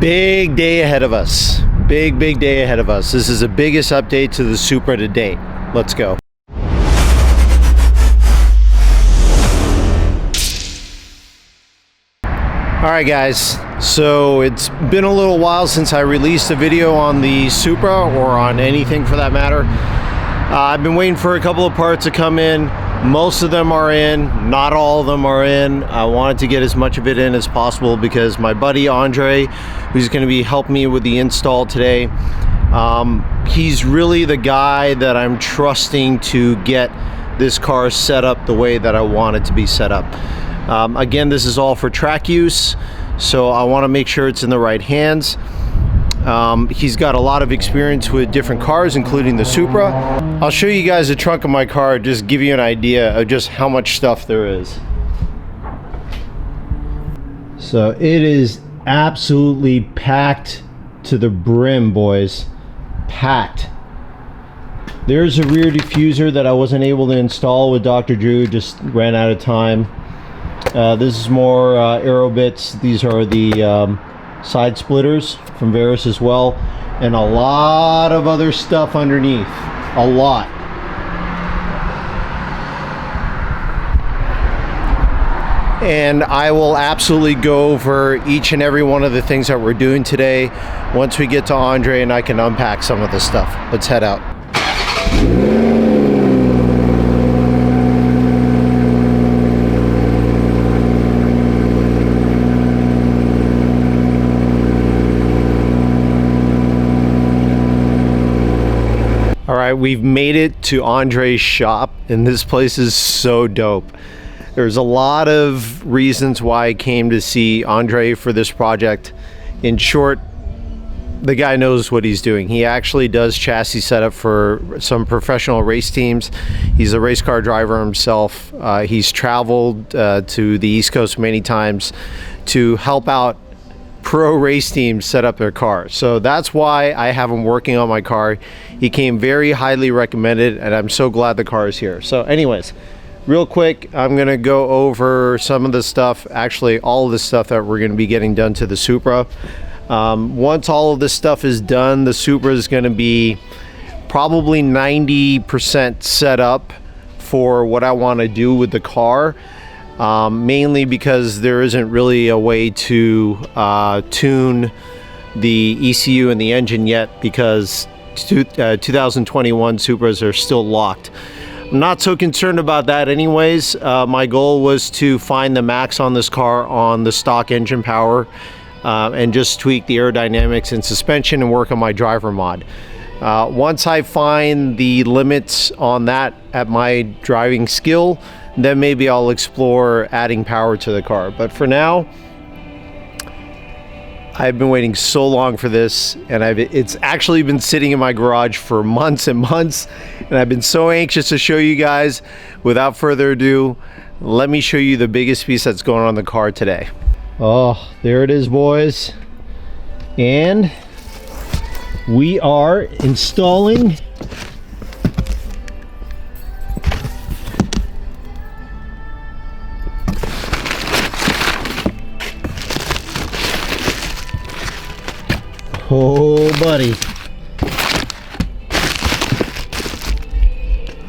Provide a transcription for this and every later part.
Big day ahead of us. Big day ahead of us. This is the biggest update to the Supra to date. Let's go. Alright guys, so it's been a little while since I released a video on the Supra, or on anything for that matter. I've been waiting for a couple of parts to come in. Most of them are in, not all of them are in. I wanted to get as much of it in as possible because my buddy Andre, who's going to be helping me with the install today, he's really the guy that I'm trusting to get this car set up the way that I want it to be set up. Again, this is all for track use, so I want to make sure it's in the right hands. He's got a lot of experience with different cars, including the Supra. I'll show you guys the trunk of my car, just give you an idea of just how much stuff there is. So it is absolutely packed to the brim, boys. Packed. There's a rear diffuser that I wasn't able to install with Dr. Drew, just ran out of time. This is more aero bits. These are the side splitters from Varus as well, and a lot of other stuff underneath. A lot. And I will absolutely go over each and every one of the things that we're doing today once we get to Andre and I can unpack some of this stuff. Let's head out. Alright, we've made it to Andre's shop, and this place is so dope. There's a lot of reasons why I came to see Andre for this project. In short, the guy knows what he's doing. He actually does chassis setup for some professional race teams. He's a race car driver himself. He's traveled to the East Coast many times to help out pro race teams set up their car. So that's why I have him working on my car. He came very highly recommended, and I'm so glad the car is here. So anyways, real quick, I'm gonna go over some of the stuff, actually all of the stuff that we're gonna be getting done to the Supra. Once all of this stuff is done, the Supra is gonna be probably 90% set up for what I wanna do with the car. Mainly because there isn't really a way to tune the ECU and the engine yet, because 2021 Supras are still locked. I'm not so concerned about that anyways. My goal was to find the max on this car on the stock engine power and just tweak the aerodynamics and suspension and work on my driver mod. Once I find the limits on that at my driving skill, then maybe I'll explore adding power to the car. But for now, I've been waiting so long for this, and it's actually been sitting in my garage for months and months, and I've been so anxious to show you guys. Without further ado, let me show you the biggest piece that's going on in the car today. Oh, there it is, boys. And we are installing oh, buddy.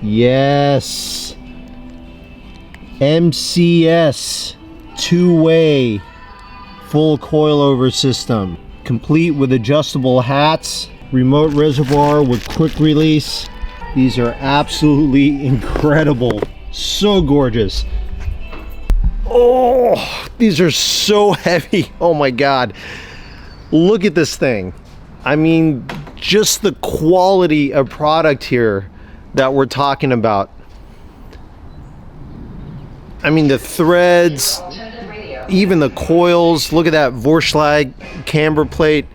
Yes. MCS two-way full coilover system, complete with adjustable hats, remote reservoir with quick release. These are absolutely incredible. So gorgeous. Oh, these are so heavy. Oh my God. Look at this thing. I mean, just the quality of product here that we're talking about. I mean, the threads, even the coils. Look at that Vorshlag camber plate.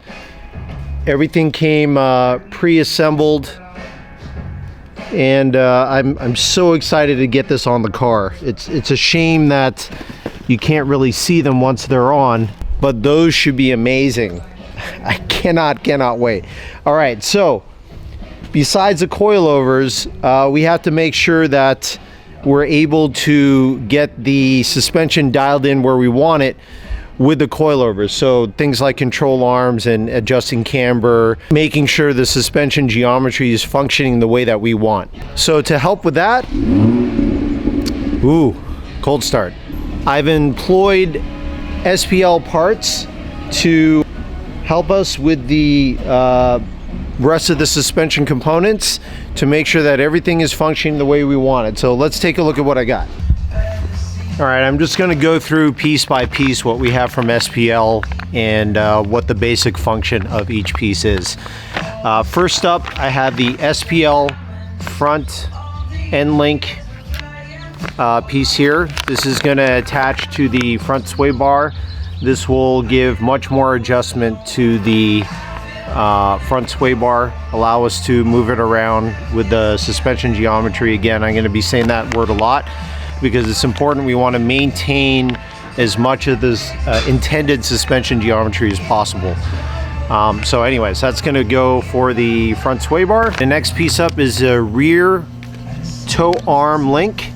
Everything came pre-assembled, and I'm so excited to get this on the car. It's a shame that you can't really see them once they're on, but those should be amazing. I cannot wait. All right, so besides the coilovers, we have to make sure that we're able to get the suspension dialed in where we want it with the coilovers. So things like control arms and adjusting camber, making sure the suspension geometry is functioning the way that we want. So to help with that, ooh, cold start. I've employed SPL parts to help us with the rest of the suspension components to make sure that everything is functioning the way we want it. So let's take a look at what I got. All right, I'm just going to go through piece by piece what we have from SPL and what the basic function of each piece is. First up, I have the SPL front end link piece here. This is going to attach to the front sway bar. This will give much more adjustment to the front sway bar, allow us to move it around with the suspension geometry. Again, I'm going to be saying that word a lot because it's important. We want to maintain as much of this intended suspension geometry as possible. So anyways, that's going to go for the front sway bar. The next piece up is a rear toe arm link.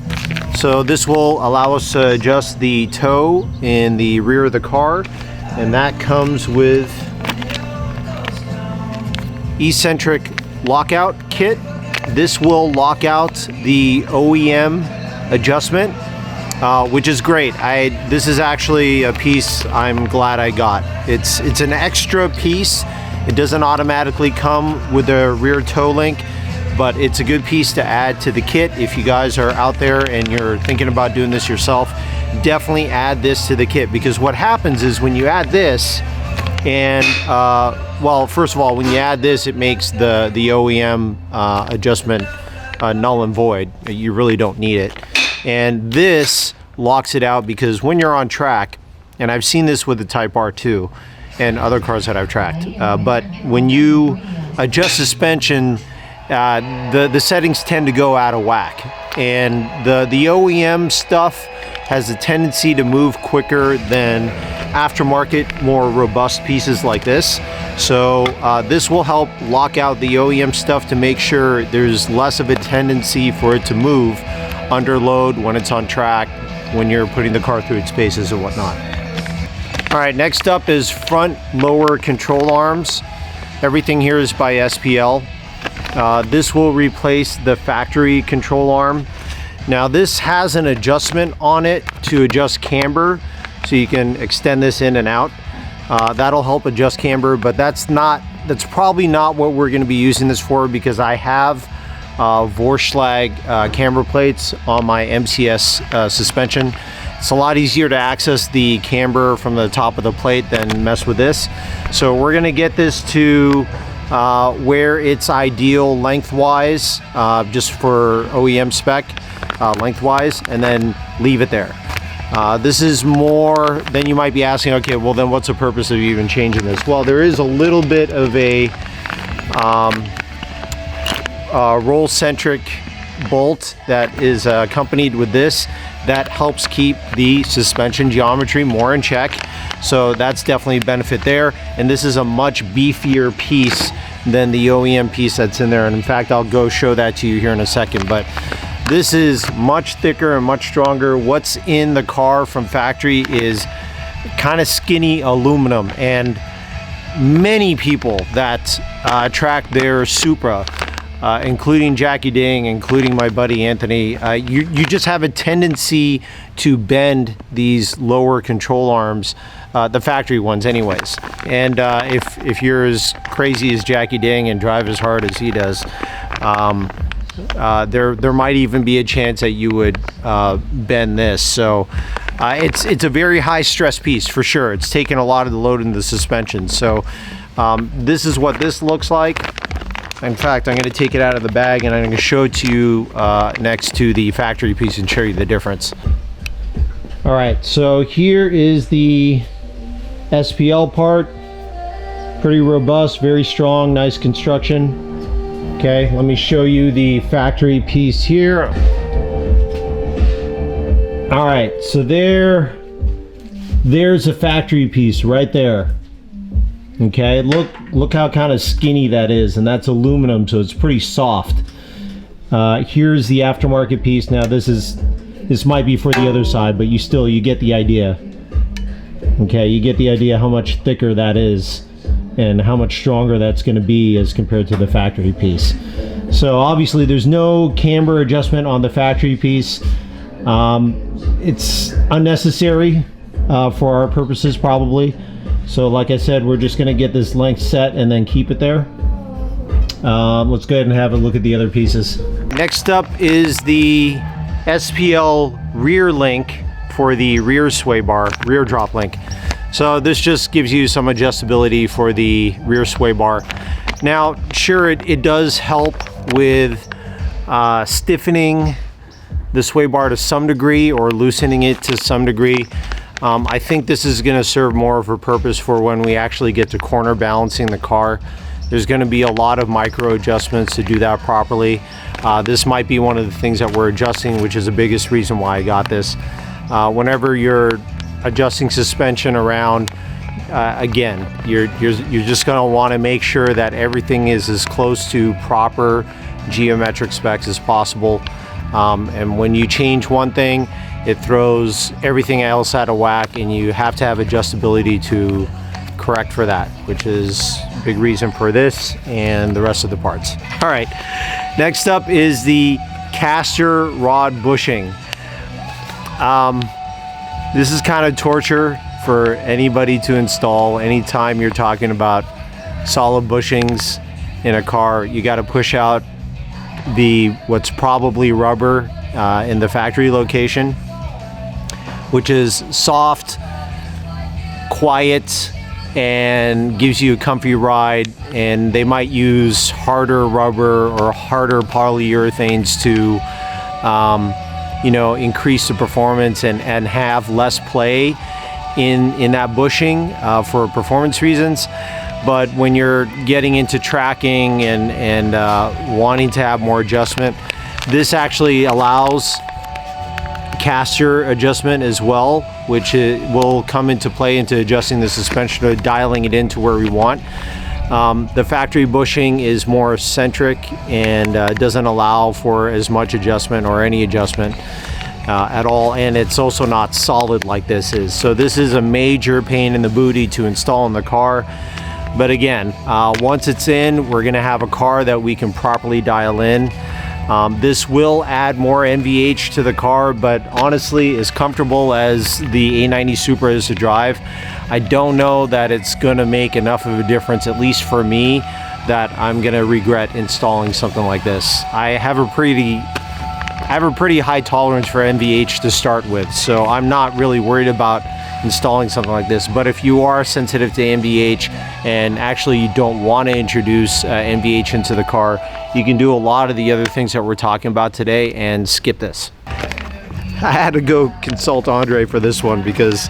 So this will allow us to adjust the toe in the rear of the car, and that comes with eccentric lockout kit. This will lock out the OEM adjustment, which is great. This is actually a piece I'm glad I got. It's an extra piece. It doesn't automatically come with the rear toe link, but it's a good piece to add to the kit. If you guys are out there and you're thinking about doing this yourself, definitely add this to the kit, because what happens is when you add this, and well, first of all, when you add this, it makes the OEM adjustment null and void. You really don't need it. And this locks it out, because when you're on track, and I've seen this with the Type R2 and other cars that I've tracked, but when you adjust suspension, the settings tend to go out of whack, and the OEM stuff has a tendency to move quicker than aftermarket, more robust pieces like this. So this will help lock out the OEM stuff to make sure there's less of a tendency for it to move under load when it's on track, when you're putting the car through its paces and whatnot. All right, next up is front lower control arms. Everything here is by SPL. This will replace the factory control arm. Now this has an adjustment on it to adjust camber, so you can extend this in and out. That'll help adjust camber, but that's probably not what we're going to be using this for, because I have Vorshlag camber plates on my MCS suspension. It's a lot easier to access the camber from the top of the plate than mess with this. So we're going to get this to where it's ideal lengthwise, just for OEM spec lengthwise, and then leave it there. This is more than you might be asking, okay, well then what's the purpose of even changing this? Well, there is a little bit of a roll-centric bolt that is accompanied with this that helps keep the suspension geometry more in check. So that's definitely a benefit there. And this is a much beefier piece than the OEM piece that's in there. And in fact, I'll go show that to you here in a second. But this is much thicker and much stronger. What's in the car from factory is kind of skinny aluminum, and many people that track their Supra, including Jackie Ding, including my buddy Anthony, you just have a tendency to bend these lower control arms, the factory ones anyways. And if you're as crazy as Jackie Ding and drive as hard as he does, there might even be a chance that you would bend this. So it's a very high stress piece for sure. It's taking a lot of the load in the suspension. So this is what this looks like. In fact, I'm going to take it out of the bag and I'm going to show it to you next to the factory piece and show you the difference. All right, so here is the SPL part. Pretty robust, very strong, nice construction. Okay, let me show you the factory piece here. All right, so there's a factory piece right there. Okay, look how kind of skinny that is, and that's aluminum, so it's pretty soft. Here's the aftermarket piece. Now this might be for the other side, but you get the idea. Okay, you get the idea how much thicker that is and how much stronger that's going to be as compared to the factory piece. So obviously there's no camber adjustment on the factory piece. It's unnecessary for our purposes probably. So like I said, we're just going to get this length set and then keep it there. Let's go ahead and have a look at the other pieces. Next up is the SPL rear link for the rear sway bar, rear drop link. So this just gives you some adjustability for the rear sway bar. Now, sure, it does help with stiffening the sway bar to some degree or loosening it to some degree. I think this is going to serve more of a purpose for when we actually get to corner balancing the car. There's going to be a lot of micro adjustments to do that properly. This might be one of the things that we're adjusting, which is the biggest reason why I got this. Whenever you're adjusting suspension around, again, you're just going to want to make sure that everything is as close to proper geometric specs as possible. And when you change one thing, it throws everything else out of whack, and you have to have adjustability to correct for that, which is a big reason for this and the rest of the parts. All right, next up is the caster rod bushing. This is kind of torture for anybody to install. Anytime you're talking about solid bushings in a car, you got to push out what's probably rubber in the factory location, which is soft, quiet, and gives you a comfy ride. And they might use harder rubber or harder polyurethanes to you know, increase the performance and have less play in that bushing for performance reasons. But when you're getting into tracking and wanting to have more adjustment, this actually allows caster adjustment as well, which will come into play into adjusting the suspension or dialing it into where we want. The factory bushing is more centric and doesn't allow for as much adjustment or any adjustment at all, and it's also not solid like this is. So this is a major pain in the booty to install in the car. But again, once it's in, we're gonna have a car that we can properly dial in. This will add more NVH to the car, but honestly, as comfortable as the A90 Supra is to drive, I don't know that it's gonna make enough of a difference, at least for me, that I'm gonna regret installing something like this. I have a pretty high tolerance for NVH to start with, so I'm not really worried about installing something like this. But if you are sensitive to NVH and actually you don't want to introduce NVH into the car, you can do a lot of the other things that we're talking about today and skip this. I had to go consult Andre for this one because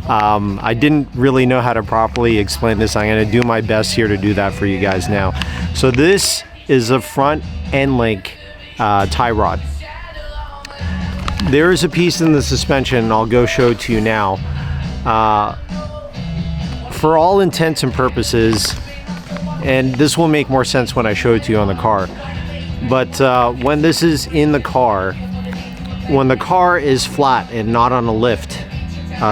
I didn't really know how to properly explain this. I'm going to do my best here to do that for you guys now. So this is a front end link tie rod. There is a piece in the suspension, and I'll go show it to you now. For all intents and purposes, and this will make more sense when I show it to you on the car, but when this is in the car, when the car is flat and not on a lift,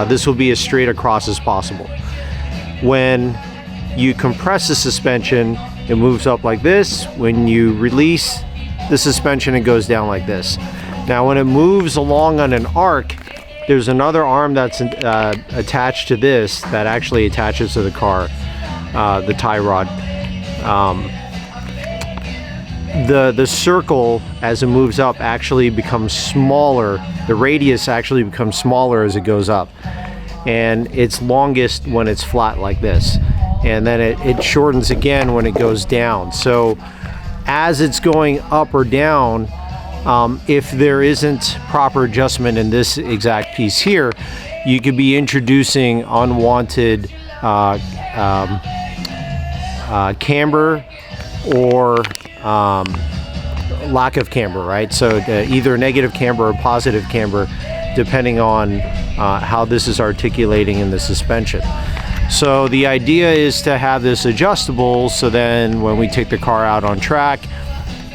this will be as straight across as possible. When you compress the suspension, it moves up like this. When you release the suspension, it goes down like this. Now when it moves along on an arc, there's another arm that's attached to this that actually attaches to the car, the tie rod. The circle, as it moves up, actually becomes smaller. The radius actually becomes smaller as it goes up, and it's longest when it's flat like this, and then it shortens again when it goes down. So as it's going up or down, if there isn't proper adjustment in this exact piece here, you could be introducing unwanted camber or lack of camber, right? So either negative camber or positive camber, depending on how this is articulating in the suspension. So the idea is to have this adjustable, so then when we take the car out on track,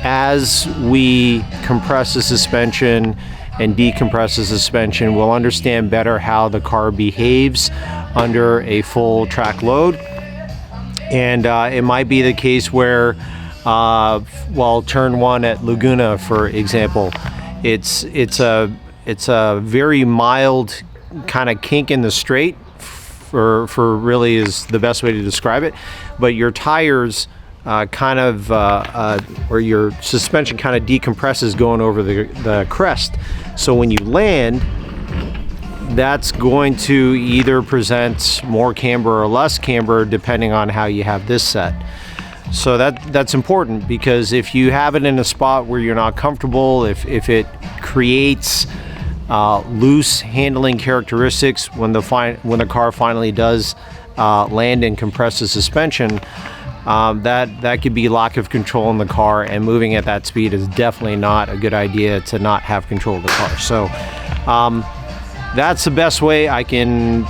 as we compress the suspension and decompress the suspension, we'll understand better how the car behaves under a full track load. And it might be the case where, well, turn one at Laguna, for example, it's a very mild kind of kink in the straight, for really is the best way to describe it. But your tires kind of, or your suspension kind of decompresses going over the crest. So when you land, that's going to either present more camber or less camber depending on how you have this set. So that's important, because if you have it in a spot where you're not comfortable, if it creates loose handling characteristics when the car finally does land and compress the suspension, that could be lack of control in the car, and moving at that speed is definitely not a good idea to not have control of the car. So that's the best way I can,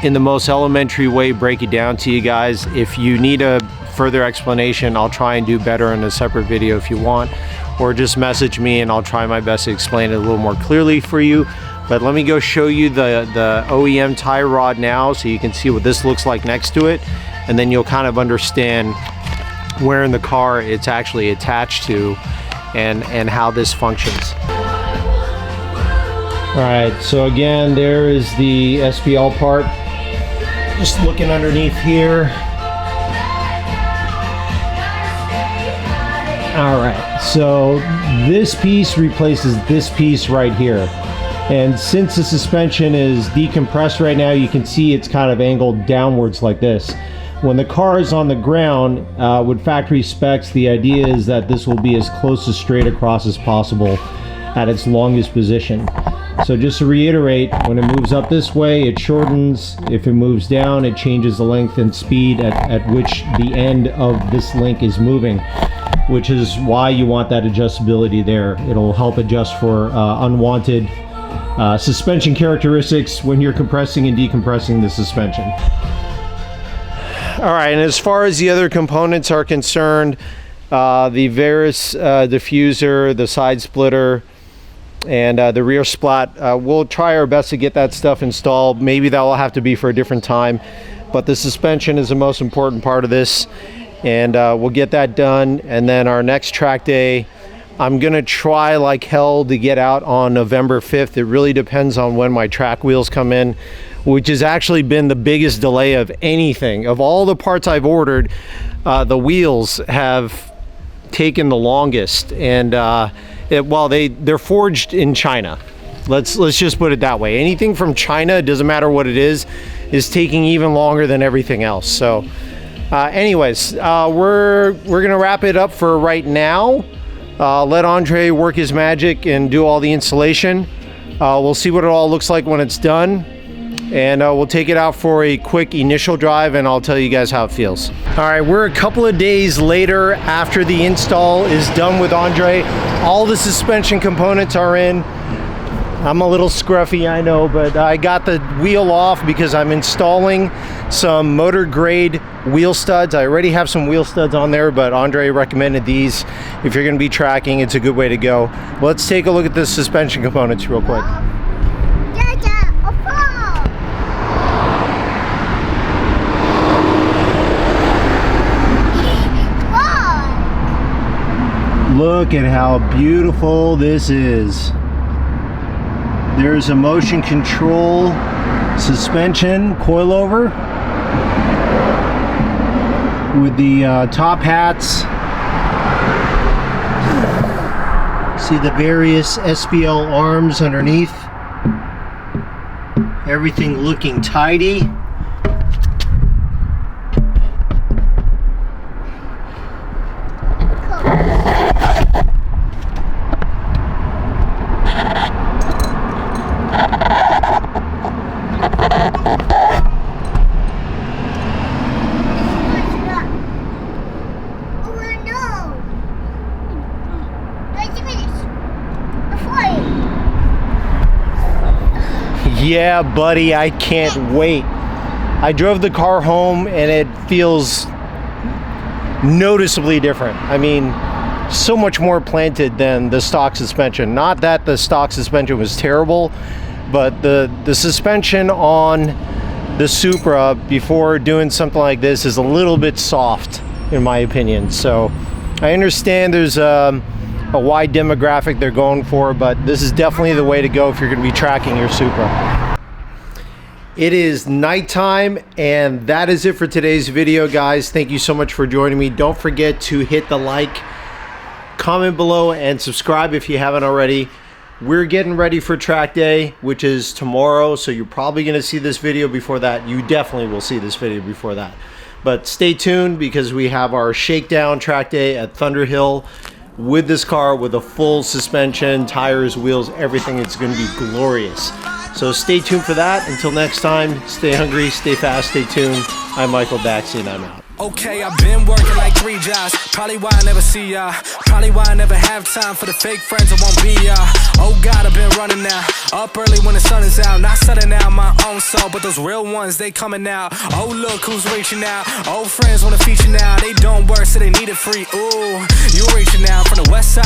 in the most elementary way, break it down to you guys. If you need a further explanation, I'll try and do better in a separate video if you want, or just message me and I'll try my best to explain it a little more clearly for you. But let me go show you the OEM tie rod now, so you can see what this looks like next to it, and then you'll kind of understand where in the car it's actually attached to and how this functions. All right, so again, there is the SPL part. Just looking underneath here. All right, so this piece replaces this piece right here. And since the suspension is decompressed right now, you can see it's kind of angled downwards like this. When the car is on the ground, with factory specs, the idea is that this will be as close to straight across as possible at its longest position. So just to reiterate, when it moves up this way, it shortens. If it moves down, it changes the length and speed at which the end of this link is moving, which is why you want that adjustability there. It'll help adjust for unwanted suspension characteristics when you're compressing and decompressing the suspension. All right, and as far as the other components are concerned, the Varus diffuser, the side splitter, and the rear splat, we'll try our best to get that stuff installed. Maybe that will have to be for a different time, but the suspension is the most important part of this, and we'll get that done. And then our next track day, I'm gonna try like hell to get out on November 5th. It really depends on when my track wheels come in, which has actually been the biggest delay of anything. Of all the parts I've ordered, the wheels have taken the longest, and well, they're forged in China. Let's just put it that way. Anything from China, doesn't matter what it is taking even longer than everything else. So anyways, we're gonna wrap it up for right now. Let Andre work his magic and do all the installation. We'll see what it all looks like when it's done, and we'll take it out for a quick initial drive, and I'll tell you guys how it feels. All right, we're a couple of days later after the install is done with Andre. All the suspension components are in. I'm a little scruffy, I know, but I got the wheel off because I'm installing some motor grade wheel studs. I already have some wheel studs on there, but Andre recommended these. If you're gonna be tracking, it's a good way to go. Let's take a look at the suspension components real quick. Look at how beautiful this is. There's a motion control suspension coilover with the top hats. See the various SPL arms underneath. Everything looking tidy. Yeah, buddy, I can't wait. I drove the car home and it feels noticeably different. I mean, so much more planted than the stock suspension. Not that the stock suspension was terrible, but the suspension on the Supra before doing something like this is a little bit soft, in my opinion. So I understand there's a wide demographic they're going for, but this is definitely the way to go if you're going to be tracking your Supra. It is nighttime, and that is it for today's video, guys. Thank you so much for joining me. Don't forget to hit the like, comment below, and subscribe if you haven't already. We're getting ready for track day, which is tomorrow, so you're probably going to see this video before that. You definitely will see this video before that. But stay tuned, because we have our shakedown track day at Thunderhill with this car, with a full suspension, tires, wheels, everything. It's going to be glorious. So stay tuned for that. Until next time, stay hungry, stay fast, stay tuned. I'm Michael Baxi, and I'm out. Okay, I've been working like 3 jobs. Probably why I never see ya. Probably why I never have time for the fake friends that won't be ya. Oh God, I've been running now. Up early when the sun is out. Not setting out my own soul, but those real ones, they coming out. Oh look who's reaching out. Old friends wanna feature now. They don't work, so they need it free. Ooh, you reaching out from the west side.